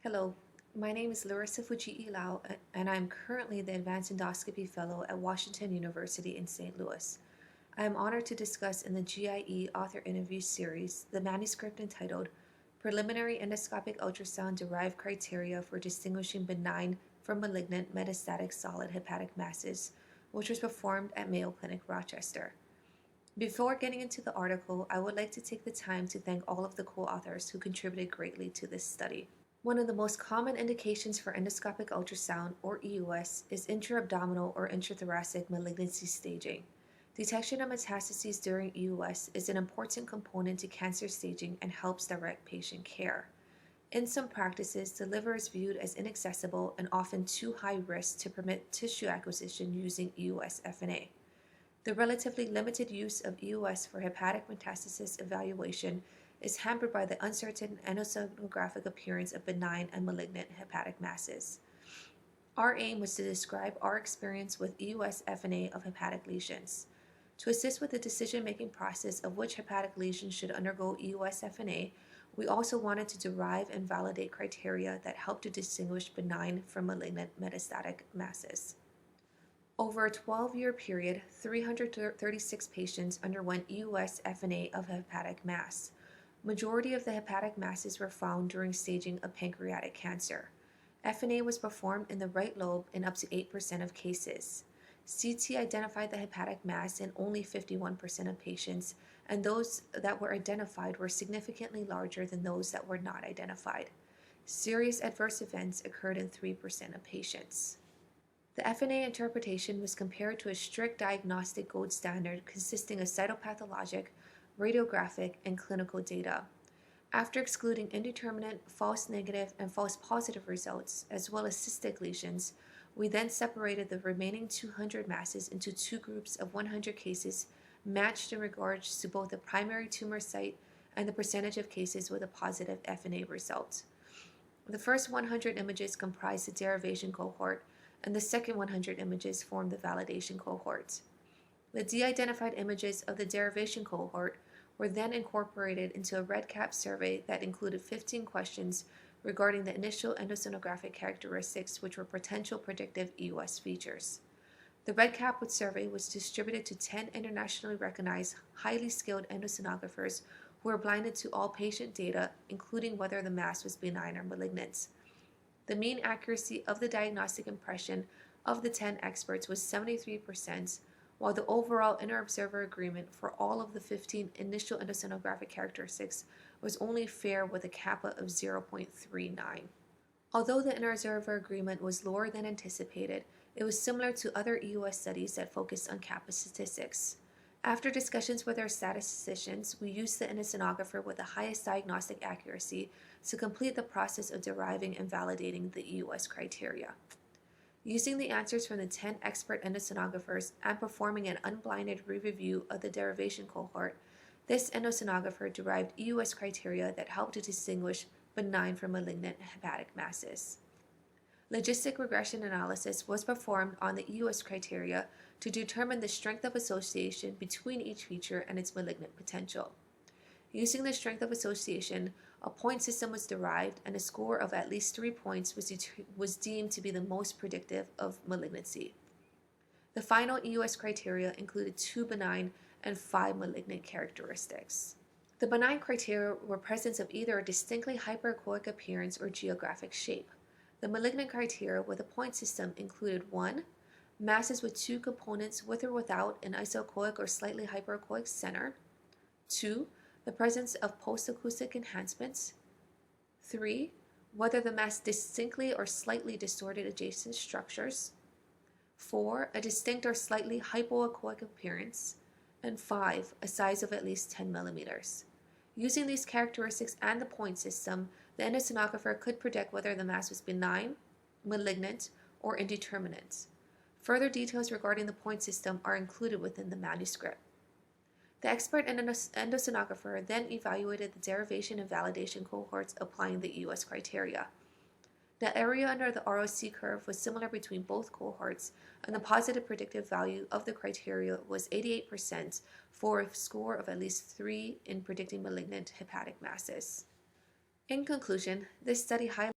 Hello, my name is Larissa Fuji-Lau, and I'm currently the Advanced Endoscopy Fellow at Washington University in St. Louis. I am honored to discuss in the GIE author interview series the manuscript entitled Preliminary Endoscopic Ultrasound Derived Criteria for Distinguishing Benign from Malignant Metastatic Solid Hepatic Masses, which was performed at Mayo Clinic, Rochester. Before getting into the article, I would like to take the time to thank all of the co-authors who contributed greatly to this study. One of the most common indications for endoscopic ultrasound, or EUS, is intra-abdominal or intrathoracic malignancy staging. Detection of metastases during EUS is an important component to cancer staging and helps direct patient care. In some practices, the liver is viewed as inaccessible and often too high risk to permit tissue acquisition using EUS-FNA. The relatively limited use of EUS for hepatic metastasis evaluation is hampered by the uncertain endosonographic appearance of benign and malignant hepatic masses. Our aim was to describe our experience with EUS-FNA of hepatic lesions. To assist with the decision-making process of which hepatic lesions should undergo EUS-FNA, we also wanted to derive and validate criteria that help to distinguish benign from malignant metastatic masses. Over a 12-year period, 336 patients underwent EUS-FNA of hepatic mass. Majority of the hepatic masses were found during staging of pancreatic cancer. FNA was performed in the right lobe in up to 8% of cases. CT identified the hepatic mass in only 51% of patients, and those that were identified were significantly larger than those that were not identified. Serious adverse events occurred in 3% of patients. The FNA interpretation was compared to a strict diagnostic gold standard consisting of cytopathologic, radiographic, and clinical data. After excluding indeterminate, false negative, and false positive results, as well as cystic lesions, we then separated the remaining 200 masses into two groups of 100 cases matched in regards to both the primary tumor site and the percentage of cases with a positive FNA result. The first 100 images comprised the derivation cohort, and the second 100 images formed the validation cohort. The de-identified images of the derivation cohort were then incorporated into a REDCap survey that included 15 questions regarding the initial endosonographic characteristics which were potential predictive EUS features. The REDCap survey was distributed to 10 internationally recognized, highly skilled endosonographers who were blinded to all patient data, including whether the mass was benign or malignant. The mean accuracy of the diagnostic impression of the 10 experts was 73%, while the overall inter-observer agreement for all of the 15 initial endosonographic characteristics was only fair with a kappa of 0.39. Although the inter-observer agreement was lower than anticipated, it was similar to other EUS studies that focused on kappa statistics. After discussions with our statisticians, we used the endosonographer with the highest diagnostic accuracy to complete the process of deriving and validating the EUS criteria. Using the answers from the 10 expert endosonographers and performing an unblinded re-review of the derivation cohort, this endosonographer derived EUS criteria that helped to distinguish benign from malignant hepatic masses. Logistic regression analysis was performed on the EUS criteria to determine the strength of association between each feature and its malignant potential. Using the strength of association, a point system was derived, and a score of at least 3 points was deemed to be the most predictive of malignancy. The final EUS criteria included 2 benign and 5 malignant characteristics. The benign criteria were presence of either a distinctly hyperechoic appearance or geographic shape. The malignant criteria with a point system included 1. Masses with 2 components with or without an isoechoic or slightly hyperechoic center. 2. The presence of post-occlusive enhancements. 3. Whether the mass distinctly or slightly distorted adjacent structures. 4. A distinct or slightly hypoechoic appearance. And 5. A size of at least 10 millimeters. Using these characteristics and the point system, the endosonographer could predict whether the mass was benign, malignant, or indeterminate. Further details regarding the point system are included within the manuscript. The expert endosonographer then evaluated the derivation and validation cohorts applying the EUS criteria. The area under the ROC curve was similar between both cohorts, and the positive predictive value of the criteria was 88% for a score of at least 3 in predicting malignant hepatic masses. In conclusion, this study highlights